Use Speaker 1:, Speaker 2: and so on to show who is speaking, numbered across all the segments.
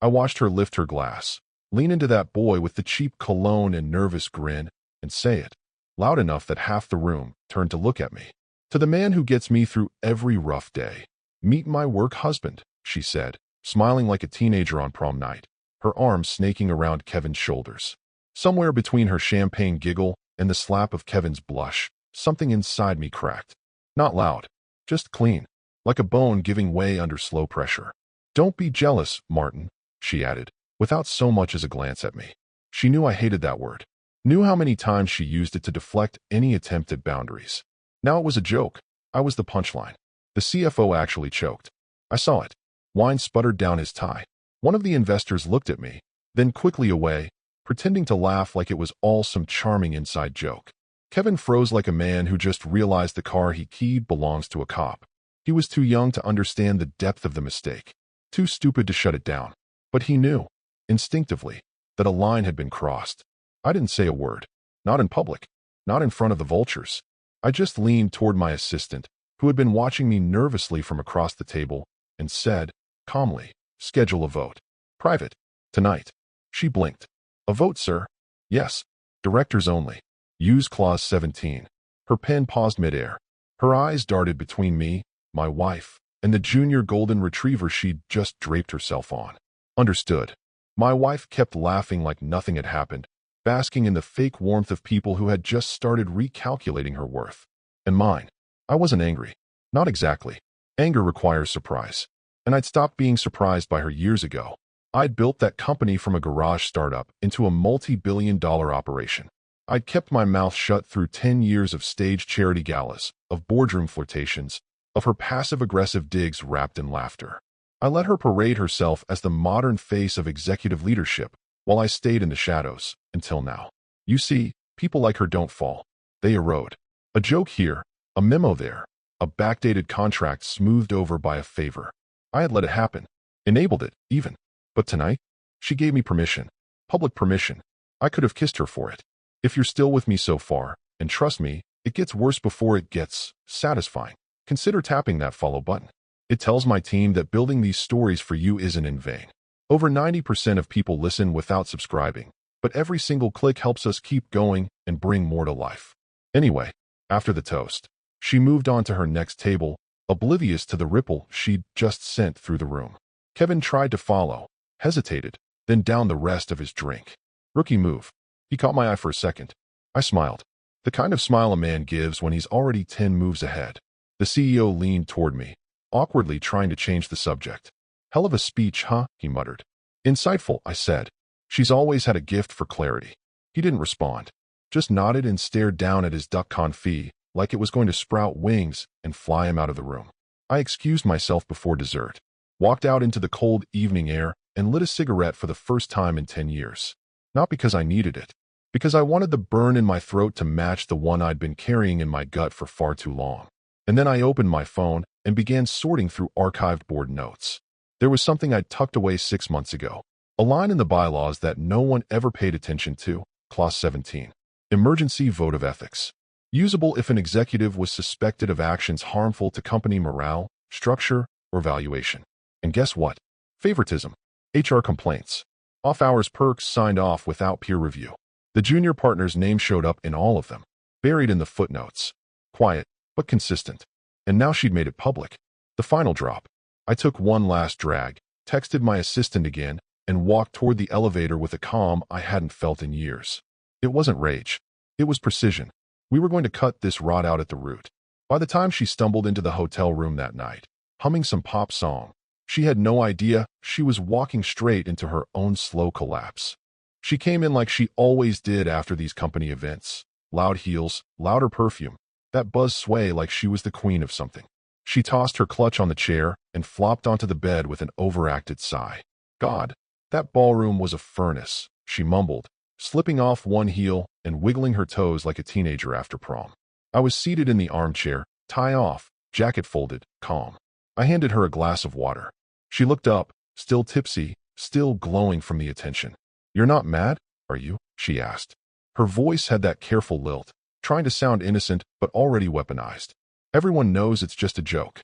Speaker 1: I watched her lift her glass, lean into that boy with the cheap cologne and nervous grin, and say it, loud enough that half the room turned to look at me. To the man who gets me through every rough day. Meet my work husband, she said, smiling like a teenager on prom night, her arms snaking around Kevin's shoulders. Somewhere between her champagne giggle and the slap of Kevin's blush, something inside me cracked. Not loud, just clean, like a bone giving way under slow pressure. Don't be jealous, Martin, she added, without so much as a glance at me. She knew I hated that word, knew how many times she used it to deflect any attempt at boundaries. Now it was a joke. I was the punchline. The CFO actually choked. I saw it. Wine sputtered down his tie. One of the investors looked at me, then quickly away, pretending to laugh like it was all some charming inside joke. Kevin froze like a man who just realized the car he keyed belongs to a cop. He was too young to understand the depth of the mistake, too stupid to shut it down. But he knew, instinctively, that a line had been crossed. I didn't say a word. Not in public. Not in front of the vultures. I just leaned toward my assistant, who had been watching me nervously from across the table, and said, calmly, schedule a vote. Private. Tonight. She blinked. A vote, sir? Yes. Directors only. Use clause 17. Her pen paused midair. Her eyes darted between me, my wife, and the junior golden retriever she'd just draped herself on. Understood. My wife kept laughing like nothing had happened, basking in the fake warmth of people who had just started recalculating her worth. And mine. I wasn't angry. Not exactly. Anger requires surprise. And I'd stopped being surprised by her years ago. I'd built that company from a garage startup into a multi-billion-dollar operation. I'd kept my mouth shut through 10 years of staged charity galas, of boardroom flirtations, of her passive-aggressive digs wrapped in laughter. I let her parade herself as the modern face of executive leadership, while I stayed in the shadows, until now. You see, people like her don't fall. They erode. A joke here, a memo there, a backdated contract smoothed over by a favor. I had let it happen. Enabled it, even. But tonight, she gave me permission. Public permission. I could have kissed her for it. If you're still with me so far, and trust me, it gets worse before it gets satisfying, consider tapping that follow button. It tells my team that building these stories for you isn't in vain. Over 90% of people listen without subscribing, but every single click helps us keep going and bring more to life. Anyway, after the toast, she moved on to her next table, oblivious to the ripple she'd just sent through the room. Kevin tried to follow, hesitated, then downed the rest of his drink. Rookie move. He caught my eye for a second. I smiled. The kind of smile a man gives when he's already 10 moves ahead. The CEO leaned toward me, awkwardly trying to change the subject. Hell of a speech, huh? He muttered. Insightful, I said. She's always had a gift for clarity. He didn't respond, just nodded and stared down at his duck confit like it was going to sprout wings and fly him out of the room. I excused myself before dessert, walked out into the cold evening air, and lit a cigarette for the first time in 10 years. Not because I needed it, because I wanted the burn in my throat to match the one I'd been carrying in my gut for far too long. And then I opened my phone and began sorting through archived board notes. There was something I'd tucked away 6 months ago, a line in the bylaws that no one ever paid attention to, clause 17. Emergency vote of ethics. Usable if an executive was suspected of actions harmful to company morale, structure, or valuation. And guess what? Favoritism. HR complaints. Off-hours perks signed off without peer review. The junior partner's name showed up in all of them, buried in the footnotes. Quiet, but consistent. And now she'd made it public. The final drop. I took one last drag, texted my assistant again, and walked toward the elevator with a calm I hadn't felt in years. It wasn't rage. It was precision. We were going to cut this rot out at the root. By the time she stumbled into the hotel room that night, humming some pop song, she had no idea she was walking straight into her own slow collapse. She came in like she always did after these company events. Loud heels, louder perfume, that buzz sway like she was the queen of something. She tossed her clutch on the chair and flopped onto the bed with an overacted sigh. God, that ballroom was a furnace, she mumbled, slipping off one heel and wiggling her toes like a teenager after prom. I was seated in the armchair, tie off, jacket folded, calm. I handed her a glass of water. She looked up, still tipsy, still glowing from the attention. You're not mad, are you? She asked. Her voice had that careful lilt, trying to sound innocent but already weaponized. Everyone knows it's just a joke.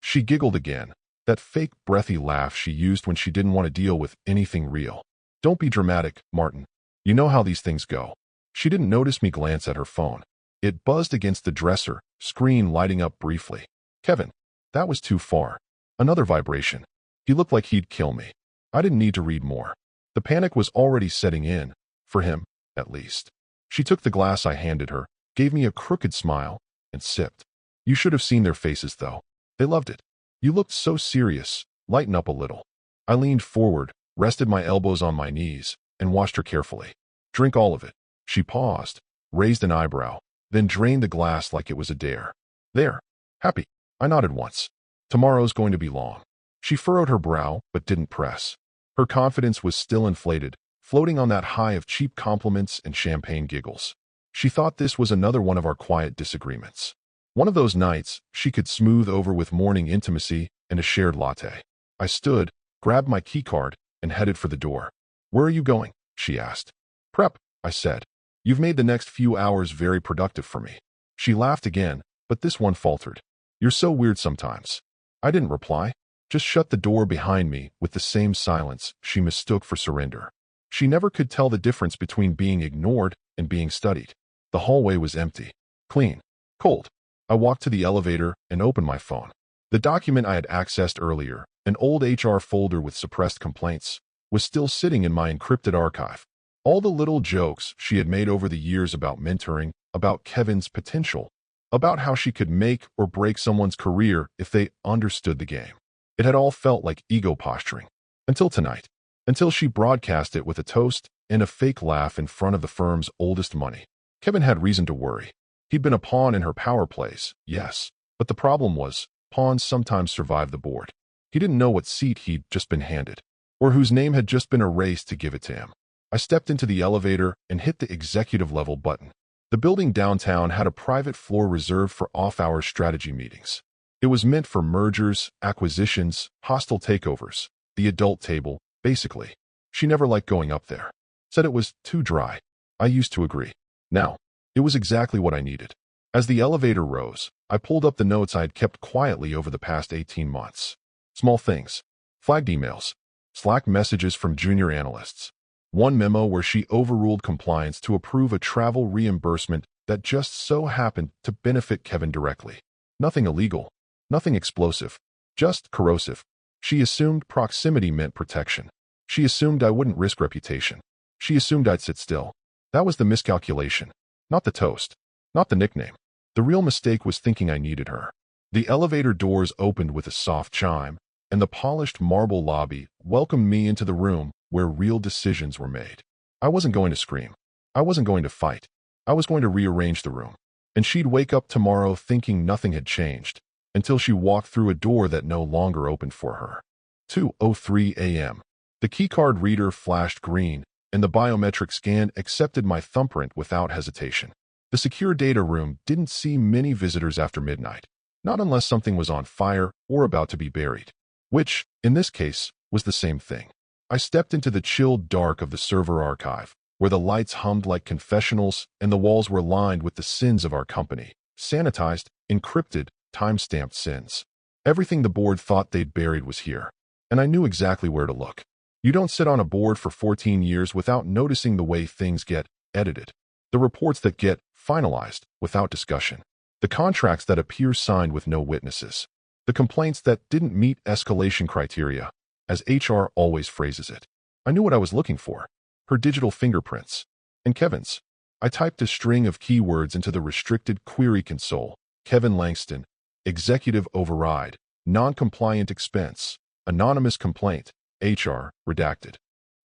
Speaker 1: She giggled again, That fake, breathy laugh she used when she didn't want to deal with anything real. Don't be dramatic, Martin. You know how these things go. She didn't notice me glance at her phone. It buzzed against the dresser, screen lighting up briefly. Kevin. That was too far. Another vibration. He looked like he'd kill me. I didn't need to read more. The panic was already setting in, for him, at least. She took the glass I handed her, gave me a crooked smile, and sipped. You should have seen their faces, though. They loved it. You looked so serious. Lighten up a little. I leaned forward, rested my elbows on my knees, and watched her carefully. Drink all of it. She paused, raised an eyebrow, then drained the glass like it was a dare. There. Happy. I nodded once. Tomorrow's going to be long. She furrowed her brow, but didn't press. Her confidence was still inflated, floating on that high of cheap compliments and champagne giggles. She thought this was another one of our quiet disagreements. One of those nights she could smooth over with morning intimacy and a shared latte. I stood, grabbed my keycard, and headed for the door. Where are you going? She asked. Prep, I said. You've made the next few hours very productive for me. She laughed again, but this one faltered. You're so weird sometimes. I didn't reply, just shut the door behind me with the same silence she mistook for surrender. She never could tell the difference between being ignored and being studied. The hallway was empty, clean, cold. I walked to the elevator and opened my phone. The document I had accessed earlier, an old HR folder with suppressed complaints, was still sitting in my encrypted archive. All the little jokes she had made over the years about mentoring, about Kevin's potential, about how she could make or break someone's career if they understood the game. It had all felt like ego posturing. Until tonight. Until she broadcast it with a toast and a fake laugh in front of the firm's oldest money. Kevin had reason to worry. He'd been a pawn in her power plays, yes, but the problem was, pawns sometimes survive the board. He didn't know what seat he'd just been handed, or whose name had just been erased to give it to him. I stepped into the elevator and hit the executive-level button. The building downtown had a private floor reserved for off-hour strategy meetings. It was meant for mergers, acquisitions, hostile takeovers, the adult table, basically. She never liked going up there. Said it was too dry. I used to agree. Now, it was exactly what I needed. As the elevator rose, I pulled up the notes I had kept quietly over the past 18 months. Small things. Flagged emails. Slack messages from junior analysts. One memo where she overruled compliance to approve a travel reimbursement that just so happened to benefit Kevin directly. Nothing illegal. Nothing explosive. Just corrosive. She assumed proximity meant protection. She assumed I wouldn't risk reputation. She assumed I'd sit still. That was the miscalculation. Not the toast. Not the nickname. The real mistake was thinking I needed her. The elevator doors opened with a soft chime, and the polished marble lobby welcomed me into the room where real decisions were made. I wasn't going to scream. I wasn't going to fight. I was going to rearrange the room. And she'd wake up tomorrow thinking nothing had changed, until she walked through a door that no longer opened for her. 2:03 a.m. The keycard reader flashed green, and the biometric scan accepted my thumbprint without hesitation. The secure data room didn't see many visitors after midnight, not unless something was on fire or about to be buried, which, in this case, was the same thing. I stepped into the chilled dark of the server archive, where the lights hummed like confessionals and the walls were lined with the sins of our company, sanitized, encrypted, time-stamped sins. Everything the board thought they'd buried was here, and I knew exactly where to look. You don't sit on a board for 14 years without noticing the way things get edited, the reports that get finalized without discussion, the contracts that appear signed with no witnesses, the complaints that didn't meet escalation criteria, as HR always phrases it. I knew what I was looking for, her digital fingerprints, and Kevin's. I typed a string of keywords into the restricted query console. Kevin Langston, executive override, non-compliant expense, anonymous complaint, HR, redacted.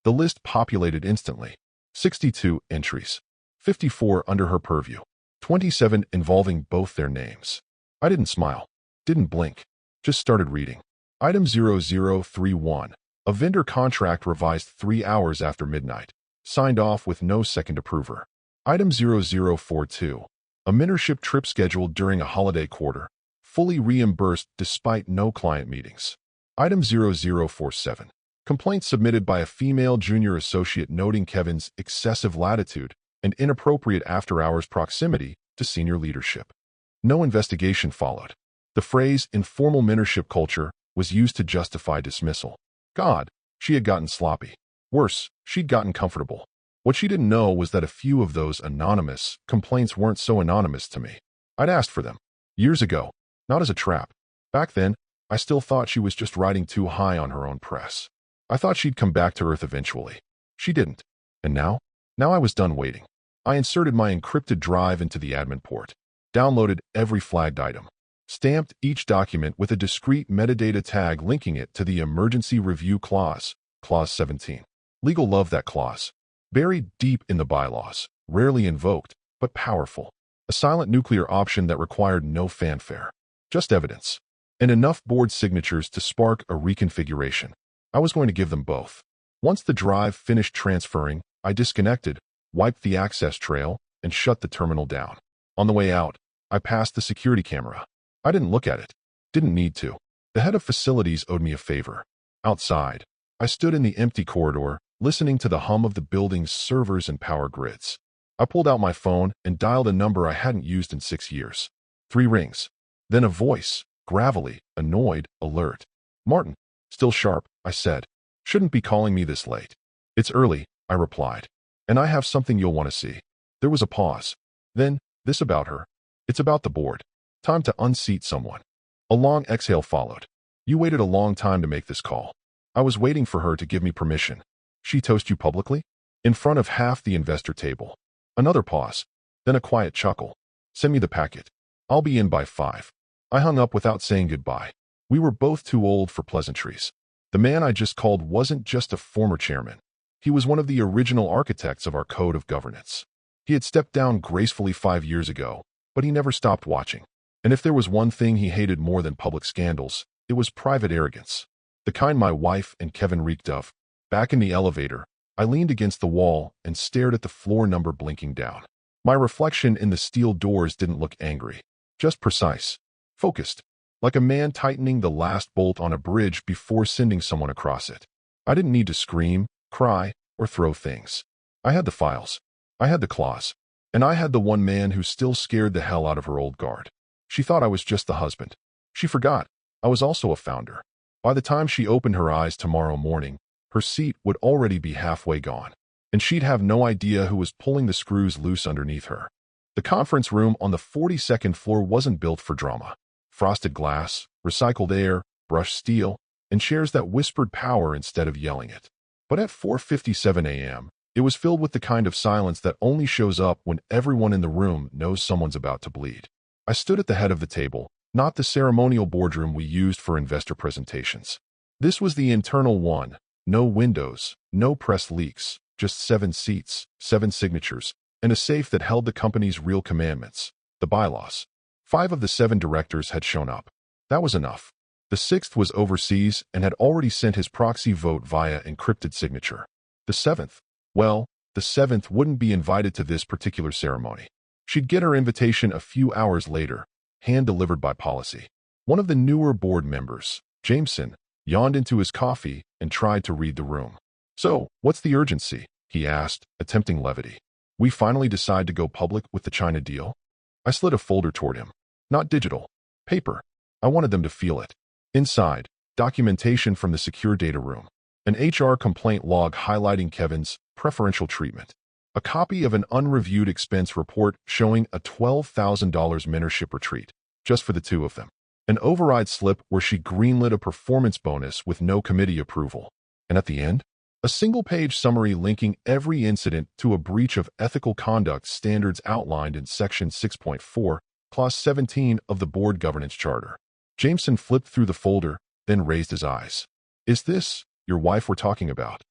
Speaker 1: The list populated instantly. 62 entries. 54 under her purview. 27 involving both their names. I didn't smile. Didn't blink. Just started reading. Item 0031. A vendor contract revised 3 hours after midnight. Signed off with no second approver. Item 0042. A mentorship trip scheduled during a holiday quarter. Fully reimbursed despite no client meetings. Item 0047. Complaint submitted by a female junior associate noting Kevin's excessive latitude and inappropriate after-hours proximity to senior leadership. No investigation followed. The phrase informal mentorship culture was used to justify dismissal. God, she had gotten sloppy. Worse, she'd gotten comfortable. What she didn't know was that a few of those anonymous complaints weren't so anonymous to me. I'd asked for them. Years ago. Not as a trap. Back then, I still thought she was just riding too high on her own press. I thought she'd come back to earth eventually. She didn't. And now? Now I was done waiting. I inserted my encrypted drive into the admin port, downloaded every flagged item, stamped each document with a discrete metadata tag linking it to the emergency review clause, Clause 17. Legal love that clause. Buried deep in the bylaws, rarely invoked, but powerful. A silent nuclear option that required no fanfare. Just evidence. And enough board signatures to spark a reconfiguration. I was going to give them both. Once the drive finished transferring, I disconnected, wiped the access trail, and shut the terminal down. On the way out, I passed the security camera. I didn't look at it. Didn't need to. The head of facilities owed me a favor. Outside, I stood in the empty corridor, listening to the hum of the building's servers and power grids. I pulled out my phone and dialed a number I hadn't used in 6 years. 3 rings. Then a voice, gravelly, annoyed, alert. Martin. Still sharp, I said. Shouldn't be calling me this late. It's early, I replied. And I have something you'll want to see. There was a pause. Then, this about her. It's about the board. Time to unseat someone. A long exhale followed. You waited a long time to make this call. I was waiting for her to give me permission. She toast you publicly? In front of half the investor table. Another pause. Then a quiet chuckle. Send me the packet. I'll be in by 5. I hung up without saying goodbye. We were both too old for pleasantries. The man I just called wasn't just a former chairman. He was one of the original architects of our code of governance. He had stepped down gracefully 5 years ago, but he never stopped watching. And if there was one thing he hated more than public scandals, it was private arrogance. The kind my wife and Kevin reeked of. Back in the elevator, I leaned against the wall and stared at the floor number blinking down. My reflection in the steel doors didn't look angry, just precise, focused, like a man tightening the last bolt on a bridge before sending someone across it. I didn't need to scream, cry, or throw things. I had the files. I had the clause. And I had the one man who still scared the hell out of her old guard. She thought I was just the husband. She forgot. I was also a founder. By the time she opened her eyes tomorrow morning, her seat would already be halfway gone, and she'd have no idea who was pulling the screws loose underneath her. The conference room on the 42nd floor wasn't built for drama. Frosted glass, recycled air, brushed steel, and chairs that whispered power instead of yelling it. But at 4:57 a.m., it was filled with the kind of silence that only shows up when everyone in the room knows someone's about to bleed. I stood at the head of the table, not the ceremonial boardroom we used for investor presentations. This was the internal one. No windows, no press leaks, just 7 seats, 7 signatures, and a safe that held the company's real commandments, the bylaws. 5 of the 7 directors had shown up. That was enough. The 6th was overseas and had already sent his proxy vote via encrypted signature. The 7th, well, the 7th wouldn't be invited to this particular ceremony. She'd get her invitation a few hours later, hand-delivered by policy. One of the newer board members, Jameson, yawned into his coffee and tried to read the room. So, what's the urgency? He asked, attempting levity. We finally decide to go public with the China deal? I slid a folder toward him. Not digital. Paper. I wanted them to feel it. Inside, documentation from the secure data room. An HR complaint log highlighting Kevin's preferential treatment. A copy of an unreviewed expense report showing a $12,000 mentorship retreat, just for the 2 of them. An override slip where she greenlit a performance bonus with no committee approval. And at the end, a single-page summary linking every incident to a breach of ethical conduct standards outlined in Section 6.4, Clause 17 of the Board Governance Charter. Jameson flipped through the folder, then raised his eyes. Is this your wife we're talking about?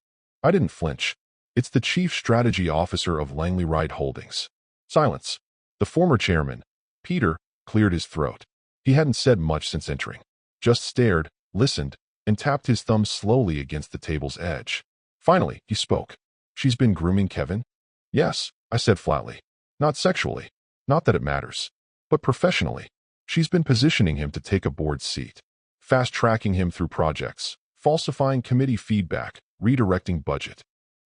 Speaker 1: I didn't flinch. It's the Chief Strategy Officer of Langley Wright Holdings. Silence. The former chairman, Peter, cleared his throat. He hadn't said much since entering. Just stared, listened, and tapped his thumb slowly against the table's edge. Finally, he spoke. She's been grooming Kevin? Yes, I said flatly. Not sexually. Not that it matters. But professionally. She's been positioning him to take a board seat. Fast-tracking him through projects. Falsifying committee feedback. Redirecting budget.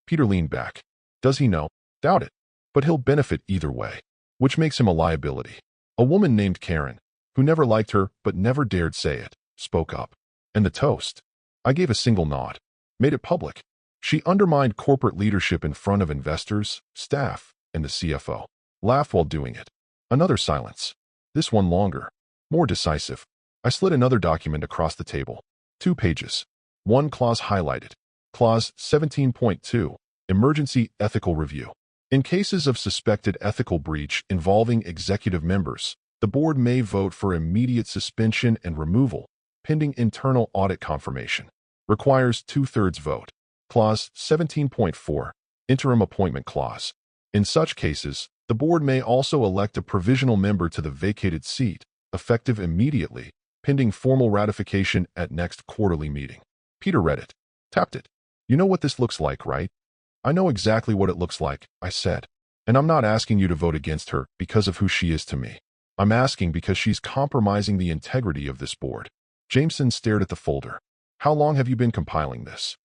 Speaker 1: Peter leaned back. Does he know? Doubt it. But he'll benefit either way. Which makes him a liability. A woman named Karen, who never liked her but never dared say it, spoke up. And the toast? I gave a single nod. Made it public. She undermined corporate leadership in front of investors, staff, and the CFO. Laughed while doing it. Another silence. This one longer. More decisive. I slid another document across the table. 2 pages. One clause highlighted. Clause 17.2. Emergency Ethical Review. In cases of suspected ethical breach involving executive members, the board may vote for immediate suspension and removal, pending internal audit confirmation. Requires 2/3 vote. Clause 17.4. Interim Appointment Clause. In such cases, the board may also elect a provisional member to the vacated seat, effective immediately, pending formal ratification at next quarterly meeting. Peter read it. Tapped it. You know what this looks like, right? I know exactly what it looks like, I said. And I'm not asking you to vote against her because of who she is to me. I'm asking because she's compromising the integrity of this board. Jameson stared at the folder. How long have you been compiling this?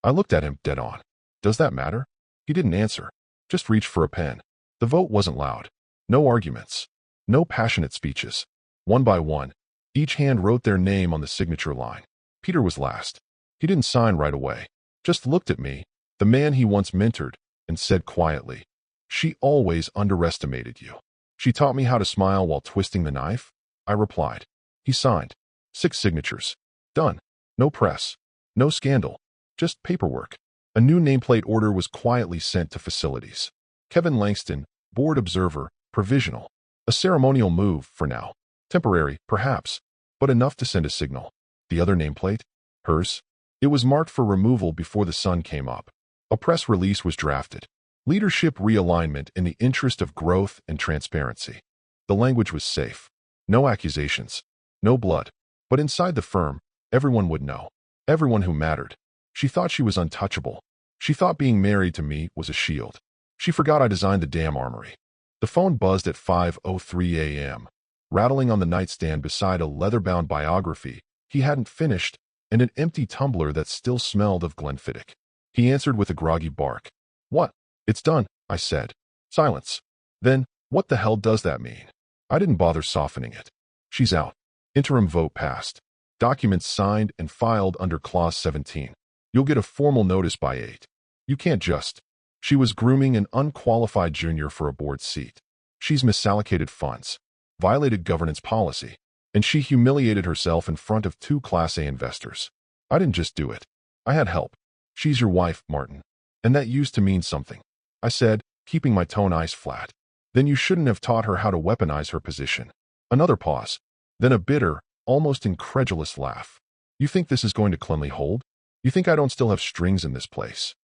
Speaker 1: I looked at him dead on. Does that matter? He didn't answer. Just reached for a pen. The vote wasn't loud. No arguments. No passionate speeches. One by one, each hand wrote their name on the signature line. Peter was last. He didn't sign right away. Just looked at me, the man he once mentored, and said quietly, "She always underestimated you. She taught me how to smile while twisting the knife." I replied. He signed. 6 signatures. Done. No press. No scandal. Just paperwork. A new nameplate order was quietly sent to facilities. Kevin Langston, board observer, provisional. A ceremonial move for now. Temporary, perhaps, but enough to send a signal. The other nameplate? Hers? It was marked for removal before the sun came up. A press release was drafted. Leadership realignment in the interest of growth and transparency. The language was safe. No accusations. No blood. But inside the firm, everyone would know. Everyone who mattered. She thought she was untouchable. She thought being married to me was a shield. She forgot I designed the damn armory. The phone buzzed at 5:03 a.m., rattling on the nightstand beside a leather-bound biography he hadn't finished and an empty tumbler that still smelled of Glenfiddich. He answered with a groggy bark. "What? It's done," I said. Silence. Then, what the hell does that mean? I didn't bother softening it. She's out. Interim vote passed. Documents signed and filed under Clause 17. You'll get a formal notice by 8. You can't just. She was grooming an unqualified junior for a board seat. She's misallocated funds, violated governance policy, and she humiliated herself in front of 2 Class A investors. I didn't just do it. I had help. She's your wife, Martin. And that used to mean something. I said, keeping my tone ice flat. Then you shouldn't have taught her how to weaponize her position. Another pause. Then a bitter, almost incredulous laugh. You think this is going to cleanly hold? You think I don't still have strings in this place?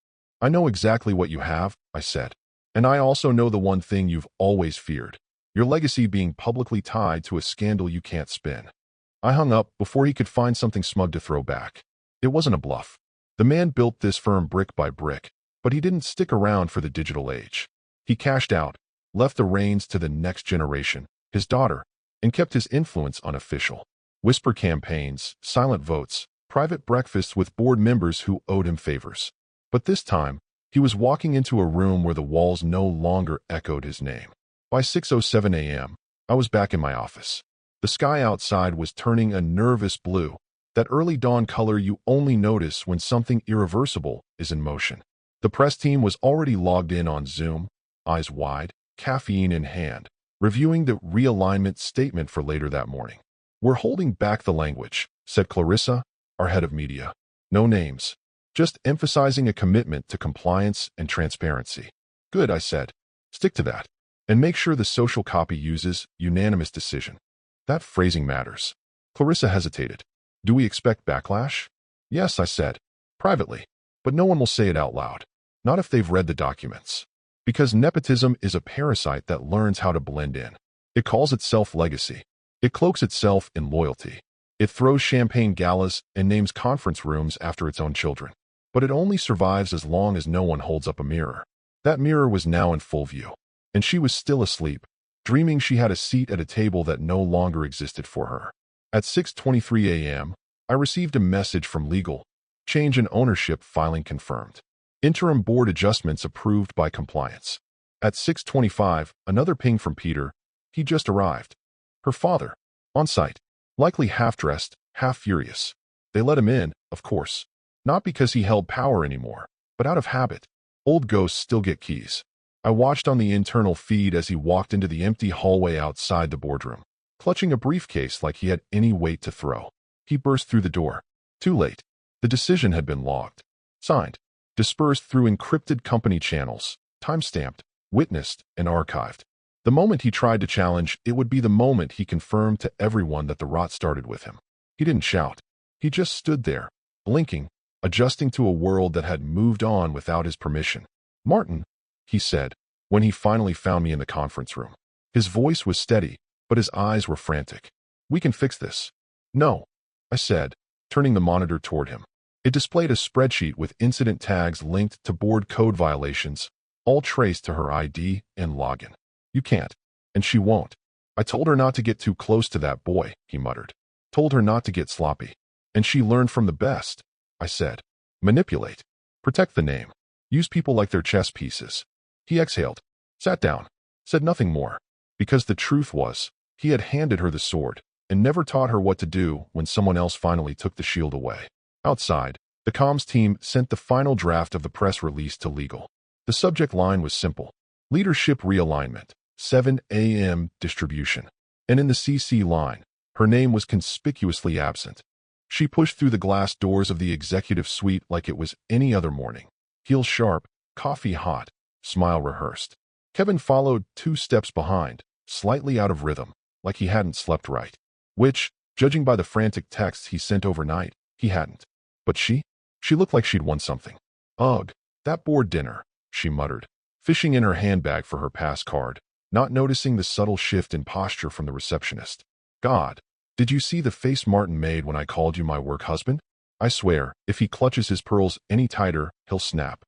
Speaker 1: I know exactly what you have, I said. And I also know the one thing you've always feared. Your legacy being publicly tied to a scandal you can't spin. I hung up before he could find something smug to throw back. It wasn't a bluff. The man built this firm brick by brick, but he didn't stick around for the digital age. He cashed out, left the reins to the next generation, his daughter, and kept his influence unofficial. Whisper campaigns, silent votes, private breakfasts with board members who owed him favors. But this time, he was walking into a room where the walls no longer echoed his name. By 6:07 a.m., I was back in my office. The sky outside was turning a nervous blue, that early dawn color you only notice when something irreversible is in motion. The press team was already logged in on Zoom, eyes wide, caffeine in hand, reviewing the realignment statement for later that morning. "We're holding back the language," said Clarissa, our head of media. "No names. Just emphasizing a commitment to compliance and transparency." "Good," I said. "Stick to that. And make sure the social copy uses unanimous decision." That phrasing matters. Clarissa hesitated. "Do we expect backlash?" "Yes," I said. "Privately. But no one will say it out loud. Not if they've read the documents. Because nepotism is a parasite that learns how to blend in. It calls itself legacy. It cloaks itself in loyalty. It throws champagne galas and names conference rooms after its own children. But it only survives as long as no one holds up a mirror. That mirror was now in full view. And she was still asleep, dreaming she had a seat at a table that no longer existed for her. At 6:23 a.m., I received a message from legal. Change in ownership filing confirmed. Interim board adjustments approved by compliance. At 6:25, another ping from Peter. He just arrived. Her father. On site. Likely half-dressed, half-furious. They let him in, of course. Not because he held power anymore, but out of habit. Old ghosts still get keys. I watched on the internal feed as he walked into the empty hallway outside the boardroom, clutching a briefcase like he had any weight to throw. He burst through the door. Too late. The decision had been logged. Signed. Dispersed through encrypted company channels. Time-stamped. Witnessed and archived. The moment he tried to challenge, it would be the moment he confirmed to everyone that the rot started with him. He didn't shout. He just stood there, blinking, adjusting to a world that had moved on without his permission. "Martin," he said, when he finally found me in the conference room. His voice was steady, but his eyes were frantic. "We can fix this." "No," I said, turning the monitor toward him. It displayed a spreadsheet with incident tags linked to board code violations, all traced to her ID and login. "You can't. And she won't. I told her not to get too close to that boy," he muttered. "Told her not to get sloppy. And she learned from the best," I said. "Manipulate. Protect the name. Use people like their chess pieces." He exhaled, sat down, said nothing more, because the truth was, he had handed her the sword and never taught her what to do when someone else finally took the shield away. Outside, the comms team sent the final draft of the press release to legal. The subject line was simple: leadership realignment, 7 a.m. distribution. And in the CC line, her name was conspicuously absent. She pushed through the glass doors of the executive suite like it was any other morning. Heels sharp, coffee hot, smile rehearsed. Kevin followed 2 steps behind, slightly out of rhythm, like he hadn't slept right. Which, judging by the frantic texts he sent overnight, he hadn't. But she looked like she'd won something. "Ugh, that board dinner," she muttered, fishing in her handbag for her pass card, not noticing the subtle shift in posture from the receptionist. "God, did you see the face Martin made when I called you my work husband? I swear, if he clutches his pearls any tighter, he'll snap."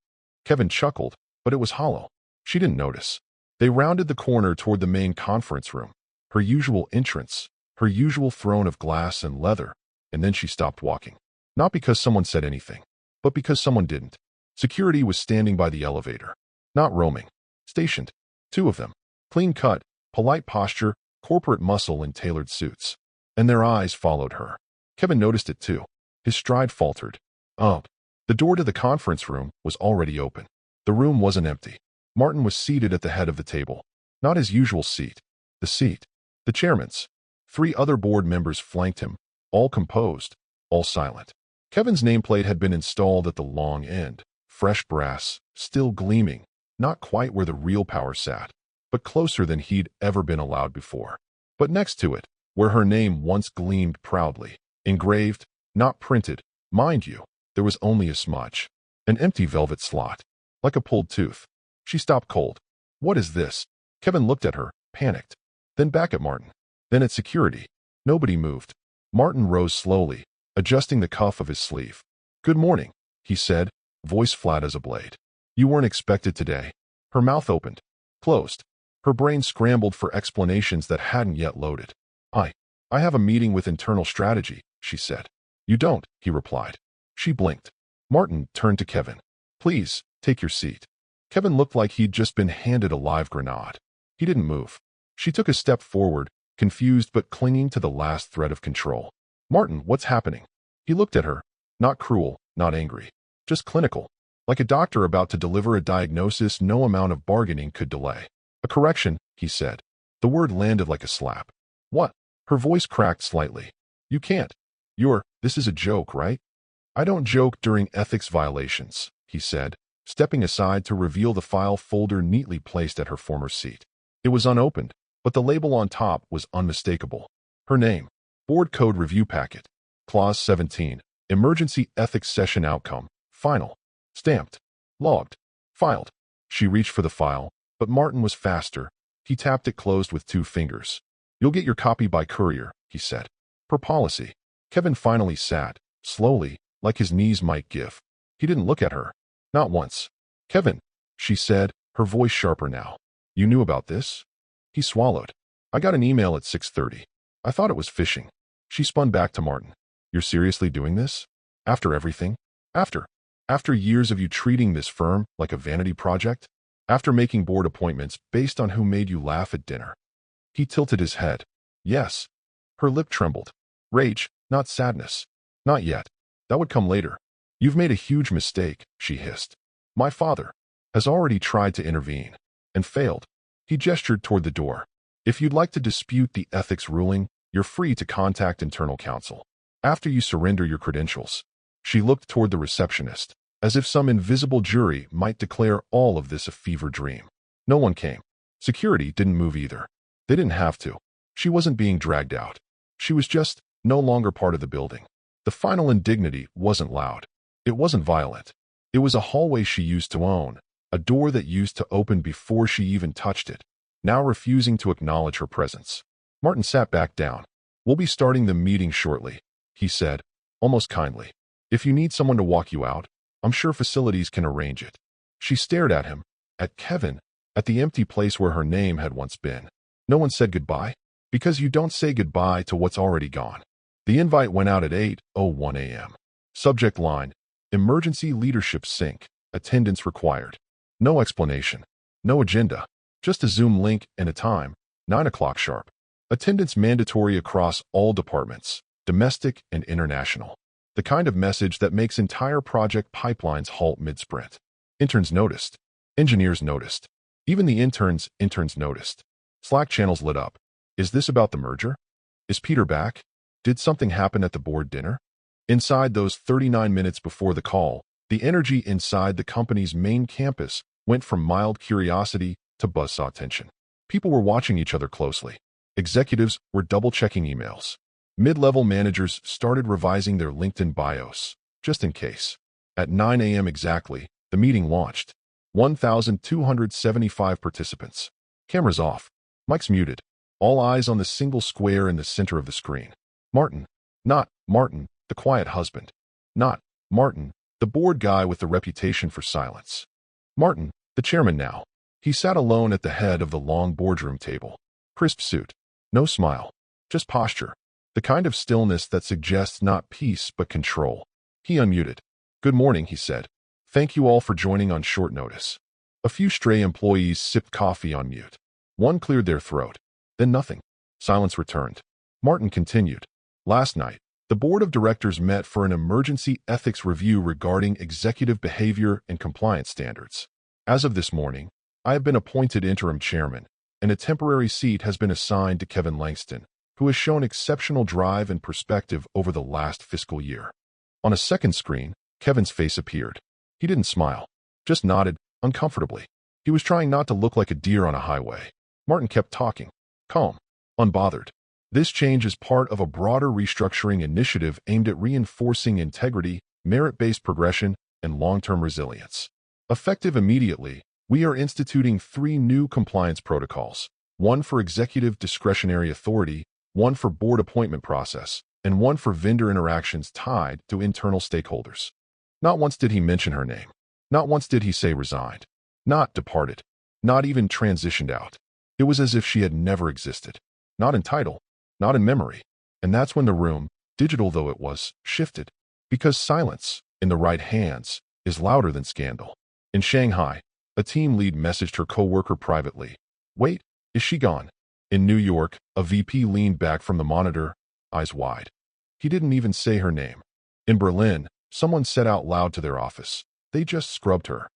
Speaker 1: Kevin chuckled, but it was hollow. She didn't notice. They rounded the corner toward the main conference room, her usual entrance, her usual throne of glass and leather, and then she stopped walking. Not because someone said anything, but because someone didn't. Security was standing by the elevator. Not roaming. Stationed. 2 of them. Clean cut, polite posture, corporate muscle in tailored suits. And their eyes followed her. Kevin noticed it too. His stride faltered. Oh. The door to the conference room was already open. The room wasn't empty. Martin was seated at the head of the table. Not his usual seat. The seat. The chairman's. 3 other board members flanked him, all composed, all silent. Kevin's nameplate had been installed at the long end, fresh brass, still gleaming, not quite where the real power sat, but closer than he'd ever been allowed before. But next to it, where her name once gleamed proudly, engraved, not printed, mind you, there was only a smudge. An empty velvet slot, like a pulled tooth. She stopped cold. "What is this?" Kevin looked at her, panicked. Then back at Martin. Then at security. Nobody moved. Martin rose slowly, adjusting the cuff of his sleeve. "Good morning," he said, voice flat as a blade. "You weren't expected today." Her mouth opened, closed. Her brain scrambled for explanations that hadn't yet loaded. I have a meeting with internal strategy," she said. "You don't," he replied. She blinked. Martin turned to Kevin. "Please, take your seat." Kevin looked like he'd just been handed a live grenade. He didn't move. She took a step forward, confused but clinging to the last thread of control. "Martin, what's happening?" He looked at her, not cruel, not angry, just clinical, like a doctor about to deliver a diagnosis no amount of bargaining could delay. "A correction," he said. The word landed like a slap. "What?" Her voice cracked slightly. "You can't. This is a joke, right?" "I don't joke during ethics violations," he said, stepping aside to reveal the file folder neatly placed at her former seat. It was unopened, but the label on top was unmistakable. Her name. Board Code Review Packet. Clause 17. Emergency Ethics Session Outcome. Final. Stamped. Logged. Filed. She reached for the file, but Martin was faster. He tapped it closed with 2 fingers. "You'll get your copy by courier," he said. "Per policy." Kevin finally sat, slowly, like his knees might give. He didn't look at her. Not once. "Kevin," she said, her voice sharper now. "You knew about this?" He swallowed. "I got an email at 6:30. I thought it was phishing." She spun back to Martin. "You're seriously doing this? After everything? After years of you treating this firm like a vanity project? After making board appointments based on who made you laugh at dinner?" He tilted his head. "Yes." Her lip trembled. Rage, not sadness. "Not yet. That would come later. You've made a huge mistake, she hissed. My father has already tried to intervene and failed. He gestured toward the door. If you'd like to dispute the ethics ruling, you're free to contact internal counsel. After you surrender your credentials. She looked toward the receptionist, as if some invisible jury might declare all of this a fever dream. No one came. Security didn't move either. They didn't have to. She wasn't being dragged out. She was just no longer part of the building. The final indignity wasn't loud. It wasn't violent. It was a hallway she used to own, a door that used to open before she even touched it, now refusing to acknowledge her presence. Martin sat back down. We'll be starting the meeting shortly, he said, almost kindly. If you need someone to walk you out, I'm sure facilities can arrange it. She stared at him, at Kevin, at the empty place where her name had once been. No one said goodbye? Because you don't say goodbye to what's already gone. The invite went out at 8:01 a.m. Subject line, Emergency Leadership Sync, attendance required. No explanation. No agenda. Just a Zoom link and a time, 9 o'clock sharp. Attendance mandatory across all departments, domestic and international. The kind of message that makes entire project pipelines halt mid-sprint. Interns noticed. Engineers noticed. Even the interns noticed. Slack channels lit up. Is this about the merger? Is Peter back? Did something happen at the board dinner? Inside those 39 minutes before the call, the energy inside the company's main campus went from mild curiosity to buzzsaw tension. People were watching each other closely. Executives were double-checking emails. Mid-level managers started revising their LinkedIn bios, just in case. At 9 a.m. exactly, the meeting launched. 1,275 participants. Cameras off. Mics muted. All eyes on the single square in the center of the screen. Martin. Not Martin, the quiet husband. Not Martin, the bored guy with the reputation for silence. Martin, the chairman now. He sat alone at the head of the long boardroom table. Crisp suit. No smile. Just posture. The kind of stillness that suggests not peace but control. He unmuted. Good morning, he said. Thank you all for joining on short notice. A few stray employees sipped coffee on mute. One cleared their throat. Then nothing. Silence returned. Martin continued. Last night, the board of directors met for an emergency ethics review regarding executive behavior and compliance standards. As of this morning, I have been appointed interim chairman, and a temporary seat has been assigned to Kevin Langston, who has shown exceptional drive and perspective over the last fiscal year. On a second screen, Kevin's face appeared. He didn't smile, just nodded, uncomfortably. He was trying not to look like a deer on a highway. Martin kept talking, calm, unbothered. This change is part of a broader restructuring initiative aimed at reinforcing integrity, merit-based progression, and long-term resilience. Effective immediately, we are instituting 3 new compliance protocols, one for executive discretionary authority, one for board appointment process, and one for vendor interactions tied to internal stakeholders. Not once did he mention her name. Not once did he say resigned. Not departed. Not even transitioned out. It was as if she had never existed. Not in title. Not in memory. And that's when the room, digital though it was, shifted. Because silence, in the right hands, is louder than scandal. In Shanghai, a team lead messaged her coworker privately. Wait, is she gone? In New York, a VP leaned back from the monitor, eyes wide. He didn't even say her name. In Berlin, someone said out loud to their office, they just scrubbed her.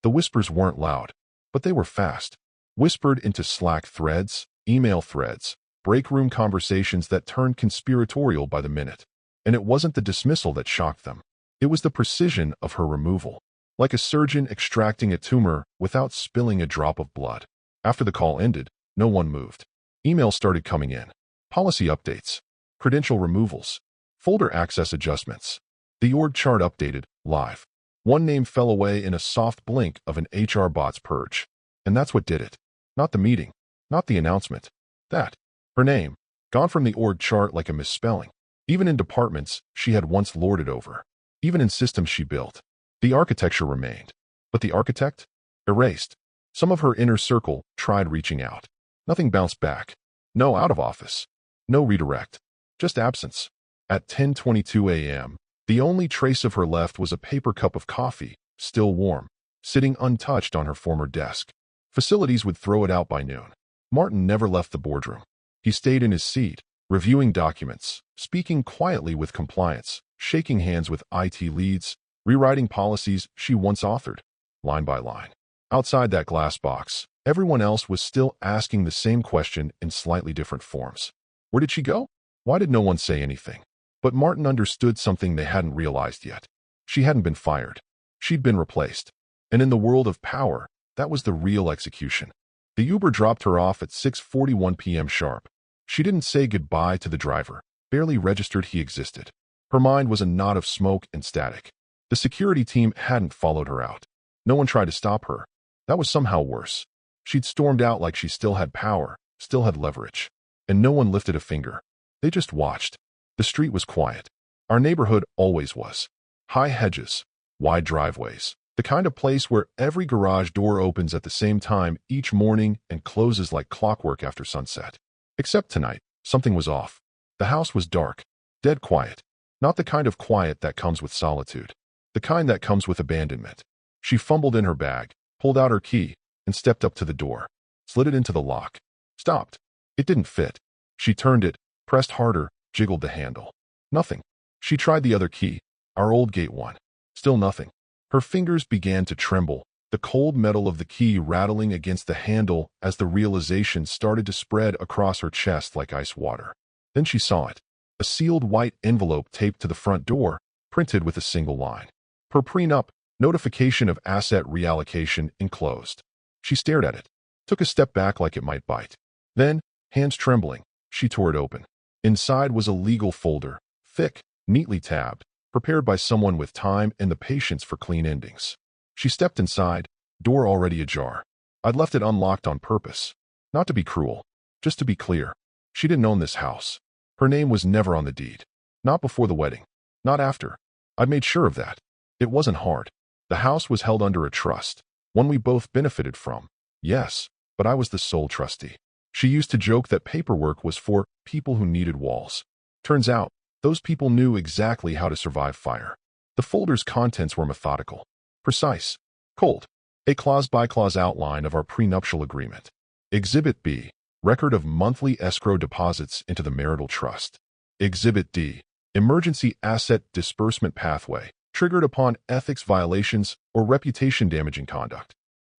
Speaker 1: The whispers weren't loud, but they were fast. Whispered into Slack threads, email threads, break room conversations that turned conspiratorial by the minute. And it wasn't the dismissal that shocked them. It was the precision of her removal. Like a surgeon extracting a tumor without spilling a drop of blood. After the call ended, no one moved. Emails started coming in. Policy updates. Credential removals. Folder access adjustments. The org chart updated, live. One name fell away in a soft blink of an HR bot's purge. And that's what did it. Not the meeting. Not the announcement. That. Her name. Gone from the org chart like a misspelling. Even in departments she had once lorded over. Even in systems she built. The architecture remained. But the architect? Erased. Some of her inner circle tried reaching out. Nothing bounced back. No out of office. No redirect. Just absence. At 10:22 a.m., the only trace of her left was a paper cup of coffee, still warm, sitting untouched on her former desk. Facilities would throw it out by noon. Martin never left the boardroom. He stayed in his seat, reviewing documents, speaking quietly with compliance, shaking hands with IT leads, rewriting policies she once authored, line by line. Outside that glass box, everyone else was still asking the same question in slightly different forms. Where did she go? Why did no one say anything? But Martin understood something they hadn't realized yet. She hadn't been fired. She'd been replaced. And in the world of power, that was the real execution. The Uber dropped her off at 6:41 p.m. sharp. She didn't say goodbye to the driver, barely registered he existed. Her mind was a knot of smoke and static. The security team hadn't followed her out. No one tried to stop her. That was somehow worse. She'd stormed out like she still had power, still had leverage. And no one lifted a finger. They just watched. The street was quiet. Our neighborhood always was. High hedges, wide driveways, the kind of place where every garage door opens at the same time each morning and closes like clockwork after sunset. Except tonight, something was off. The house was dark, dead quiet. Not the kind of quiet that comes with solitude. The kind that comes with abandonment. She fumbled in her bag, pulled out her key, and stepped up to the door. Slid it into the lock. Stopped. It didn't fit. She turned it, pressed harder, jiggled the handle. Nothing. She tried the other key, our old gate one. Still nothing. Her fingers began to tremble, the cold metal of the key rattling against the handle as the realization started to spread across her chest like ice water. Then she saw it. A sealed white envelope taped to the front door, printed with a single line. Per prenup, notification of asset reallocation enclosed. She stared at it, took a step back like it might bite. Then, hands trembling, she tore it open. Inside was a legal folder, thick, neatly tabbed, prepared by someone with time and the patience for clean endings. She stepped inside, door already ajar. I'd left it unlocked on purpose. Not to be cruel, just to be clear. She didn't own this house. Her name was never on the deed. Not before the wedding. Not after. I'd made sure of that. It wasn't hard. The house was held under a trust, one we both benefited from. Yes, but I was the sole trustee. She used to joke that paperwork was for people who needed walls. Turns out, those people knew exactly how to survive fire. The folder's contents were methodical, precise, cold. A clause-by-clause outline of our prenuptial agreement. Exhibit B, record of monthly escrow deposits into the marital trust. Exhibit D, emergency asset disbursement pathway, triggered upon ethics violations or reputation-damaging conduct.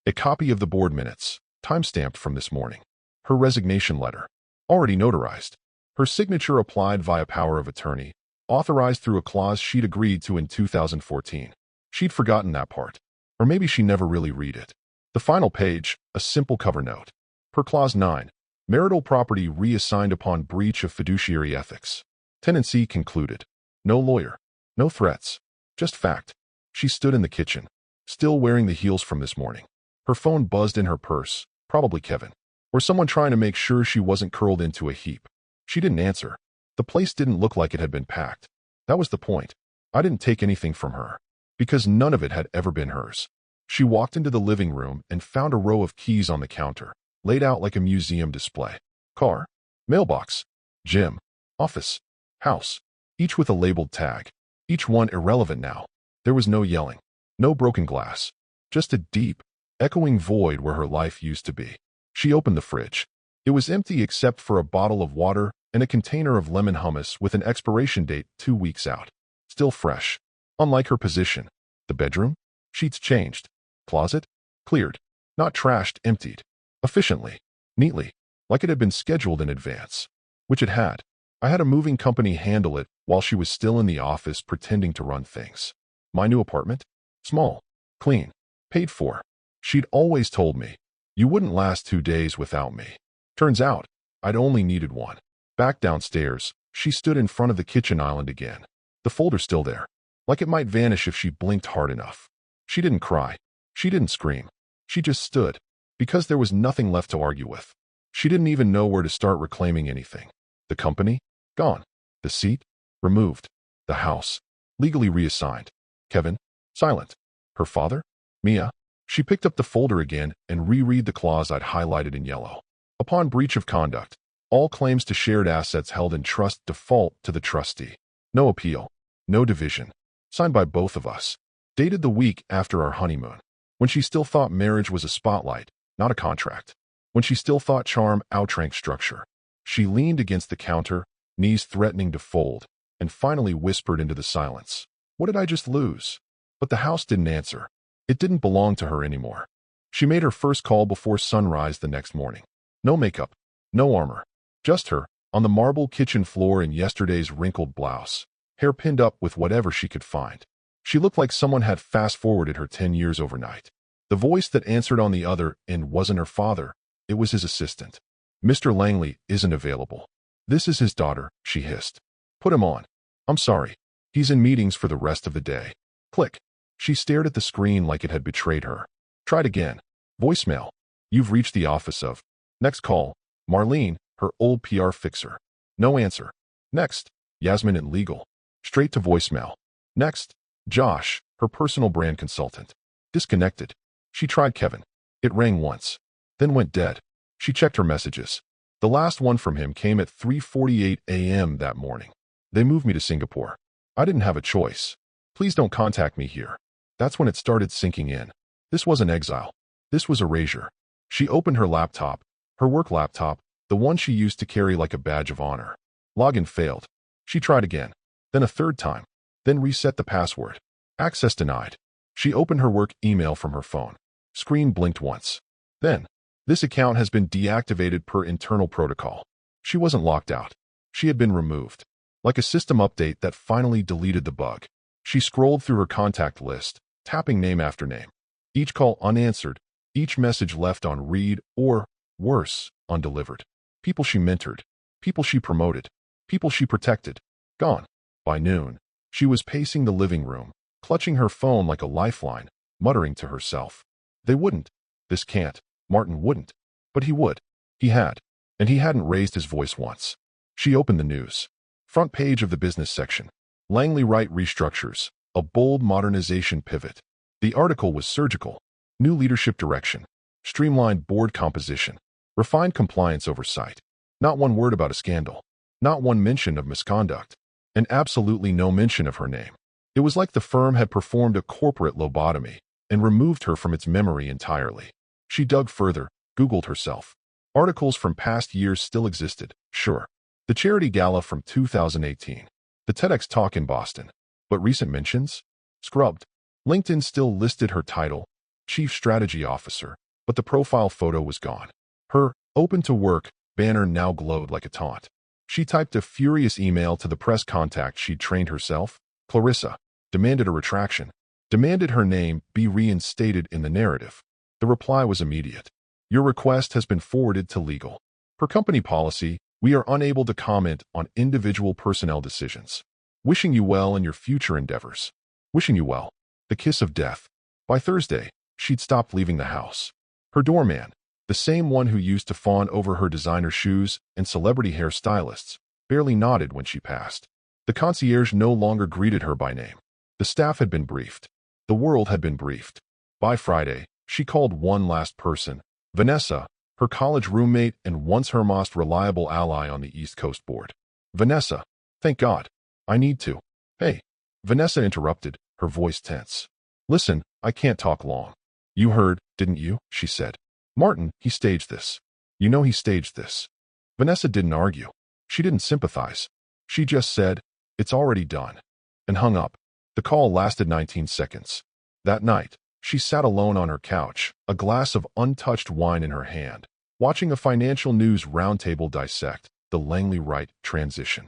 Speaker 1: A copy of the board minutes, time-stamped from this morning. Her resignation letter, already notarized. Her signature applied via power of attorney, authorized through a clause she'd agreed to in 2014. She'd forgotten that part. Or maybe she never really read it. The final page, a simple cover note. Per Clause 9, marital property reassigned upon breach of fiduciary ethics. Tenancy concluded. No lawyer. No threats. Just fact. She stood in the kitchen, still wearing the heels from this morning. Her phone buzzed in her purse, probably Kevin. Or someone trying to make sure she wasn't curled into a heap. She didn't answer. The place didn't look like it had been packed. That was the point. I didn't take anything from her, because none of it had ever been hers. She walked into the living room and found a row of keys on the counter, laid out like a museum display. Car, mailbox, gym, office, house, each with a labeled tag. Each one irrelevant now. There was no yelling, no broken glass, just a deep, echoing void where her life used to be. She opened the fridge. It was empty except for a bottle of water and a container of lemon hummus with an expiration date 2 weeks out. Still fresh. Unlike her position. The bedroom? Sheets changed. Closet? Cleared. Not trashed, emptied. Efficiently. Neatly. Like it had been scheduled in advance. Which it had. I had a moving company handle it while she was still in the office pretending to run things. My new apartment? Small. Clean. Paid for. She'd always told me, you wouldn't last 2 days without me. Turns out, I'd only needed one. Back downstairs, she stood in front of the kitchen island again. The folder still there. Like it might vanish if she blinked hard enough. She didn't cry. She didn't scream. She just stood. Because there was nothing left to argue with. She didn't even know where to start reclaiming anything. The company? Gone. The seat? Removed. The house? Legally reassigned. Kevin? Silent. Her father? Mia? She picked up the folder again and reread the clause I'd highlighted in yellow. Upon breach of conduct, all claims to shared assets held in trust default to the trustee. No appeal. No division. Signed by both of us. Dated the week after our honeymoon. When she still thought marriage was a spotlight, not a contract. When she still thought charm outrank structure. She leaned against the counter, knees threatening to fold, and finally whispered into the silence, "What did I just lose?" But the house didn't answer. It didn't belong to her anymore. She made her first call before sunrise the next morning. No makeup, no armor, just her, on the marble kitchen floor in yesterday's wrinkled blouse, hair pinned up with whatever she could find. She looked like someone had fast-forwarded her 10 years overnight. The voice that answered on the other end wasn't her father, it was his assistant. "Mr. Langley isn't available. This is his daughter," she hissed. "Put him on." "I'm sorry. He's in meetings for the rest of the day." Click. She stared at the screen like it had betrayed her. Tried again. Voicemail. "You've reached the office of." Next call. Marlene, her old PR fixer. No answer. Next. Yasmin at legal. Straight to voicemail. Next. Josh, her personal brand consultant. Disconnected. She tried Kevin. It rang once. Then went dead. She checked her messages. The last one from him came at 3:48 a.m. that morning. "They moved me to Singapore. I didn't have a choice. Please don't contact me here." That's when it started sinking in. This wasn't exile. This was erasure. She opened her laptop, her work laptop, the one she used to carry like a badge of honor. Login failed. She tried again. Then a third time. Then reset the password. Access denied. She opened her work email from her phone. Screen blinked once. Then, "This account has been deactivated per internal protocol." She wasn't locked out. She had been removed. Like a system update that finally deleted the bug. She scrolled through her contact list, tapping name after name. Each call unanswered, each message left on read or, worse, undelivered. People she mentored, people she promoted, people she protected. Gone. By noon, she was pacing the living room, clutching her phone like a lifeline, muttering to herself. They wouldn't. This can't. Martin wouldn't. But he would. He had. And he hadn't raised his voice once. She opened the news. Front page of the business section. Langley Wright restructures, a bold modernization pivot. The article was surgical. New leadership direction. Streamlined board composition. Refined compliance oversight. Not one word about a scandal. Not one mention of misconduct. And absolutely no mention of her name. It was like the firm had performed a corporate lobotomy and removed her from its memory entirely. She dug further, Googled herself. Articles from past years still existed, sure. The charity gala from 2018. The TEDx talk in Boston. But recent mentions? Scrubbed. LinkedIn still listed her title, Chief Strategy Officer, but the profile photo was gone. Her "Open to Work" banner now glowed like a taunt. She typed a furious email to the press contact she'd trained herself, Clarissa, demanded a retraction, demanded her name be reinstated in the narrative. The reply was immediate. "Your request has been forwarded to legal. Per company policy, we are unable to comment on individual personnel decisions. Wishing you well in your future endeavors. Wishing you well." The kiss of death. By Thursday, she'd stopped leaving the house. Her doorman, the same one who used to fawn over her designer shoes and celebrity hairstylists, barely nodded when she passed. The concierge no longer greeted her by name. The staff had been briefed. The world had been briefed. By Friday, she called one last person, Vanessa, her college roommate and once her most reliable ally on the East Coast board. "Vanessa, thank God. I need to." "Hey." Vanessa interrupted, her voice tense. "Listen, I can't talk long." "You heard, didn't you?" she said. "Martin, he staged this. You know he staged this." Vanessa didn't argue. She didn't sympathize. She just said, "It's already done," and hung up. The call lasted 19 seconds. That night, she sat alone on her couch, a glass of untouched wine in her hand, watching a financial news roundtable dissect the Langley Wright transition.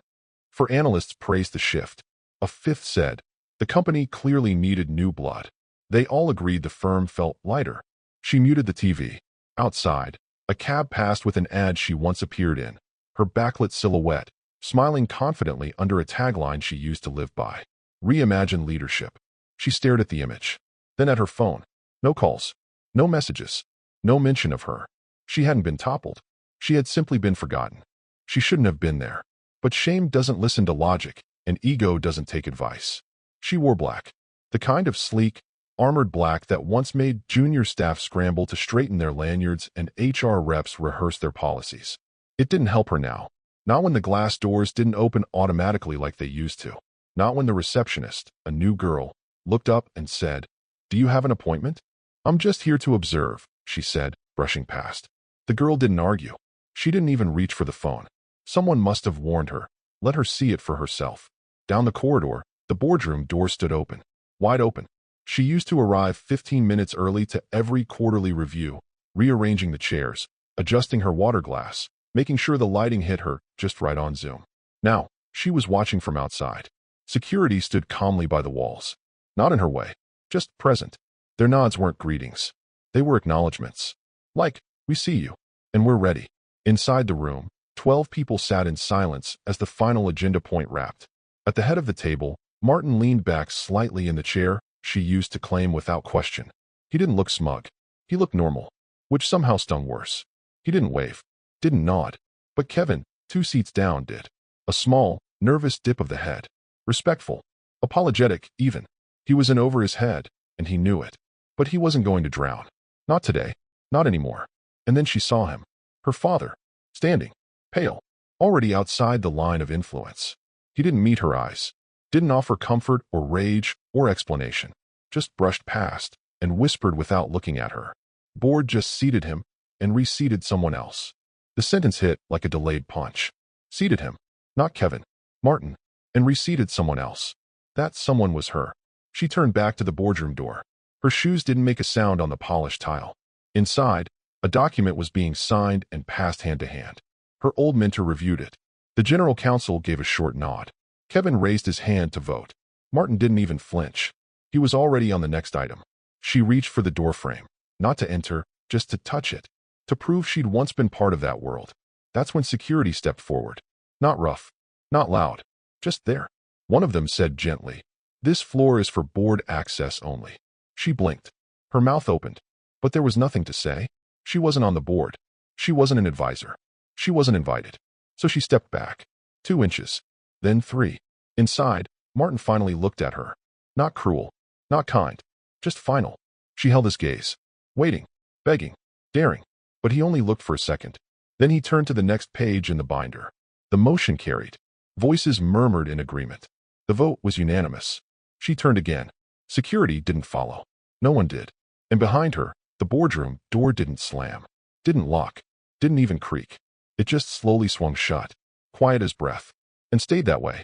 Speaker 1: Four analysts praised the shift. A fifth said, the company clearly needed new blood. They all agreed the firm felt lighter. She muted the TV. Outside, a cab passed with an ad she once appeared in, her backlit silhouette, smiling confidently under a tagline she used to live by. Reimagine leadership. She stared at the image, then at her phone. No calls, no messages, no mention of her. She hadn't been toppled. She had simply been forgotten. She shouldn't have been there. But shame doesn't listen to logic, and ego doesn't take advice. She wore black. The kind of sleek, armored black that once made junior staff scramble to straighten their lanyards and HR reps rehearse their policies. It didn't help her now. Not when the glass doors didn't open automatically like they used to. Not when the receptionist, a new girl, looked up and said, "Do you have an appointment?" "I'm just here to observe," she said, brushing past. The girl didn't argue. She didn't even reach for the phone. Someone must have warned her. Let her see it for herself. Down the corridor, the boardroom door stood open. Wide open. She used to arrive 15 minutes early to every quarterly review, rearranging the chairs, adjusting her water glass, making sure the lighting hit her just right on Zoom. Now, she was watching from outside. Security stood calmly by the walls. Not in her way, just present. Their nods weren't greetings. They were acknowledgments. Like, we see you, and we're ready. Inside the room, 12 people sat in silence as the final agenda point wrapped. At the head of the table, Martin leaned back slightly in the chair she used to claim without question. He didn't look smug. He looked normal, which somehow stung worse. He didn't wave, didn't nod, but Kevin, 2 seats down, did. A small, nervous dip of the head. Respectful, apologetic, even. He was in over his head, and he knew it. But he wasn't going to drown. Not today. Not anymore. And then she saw him. Her father. Standing. Pale. Already outside the line of influence. He didn't meet her eyes. Didn't offer comfort or rage or explanation. Just brushed past and whispered without looking at her. Board just seated him and reseated someone else. The sentence hit like a delayed punch. Seated him. Not Kevin. Martin. And reseated someone else. That someone was her. She turned back to the boardroom door. Her shoes didn't make a sound on the polished tile. Inside, a document was being signed and passed hand to hand. Her old mentor reviewed it. The general counsel gave a short nod. Kevin raised his hand to vote. Martin didn't even flinch. He was already on the next item. She reached for the doorframe, not to enter, just to touch it, to prove she'd once been part of that world. That's when security stepped forward. Not rough, not loud, just there. One of them said gently, "This floor is for board access only." She blinked. Her mouth opened. But there was nothing to say. She wasn't on the board. She wasn't an advisor. She wasn't invited. So she stepped back. 2 inches. Then 3. Inside, Martin finally looked at her. Not cruel. Not kind. Just final. She held his gaze. Waiting. Begging. Daring. But he only looked for a second. Then he turned to the next page in the binder. The motion carried. Voices murmured in agreement. The vote was unanimous. She turned again. Security didn't follow. No one did. And behind her, the boardroom door didn't slam. Didn't lock. Didn't even creak. It just slowly swung shut. Quiet as breath. And stayed that way.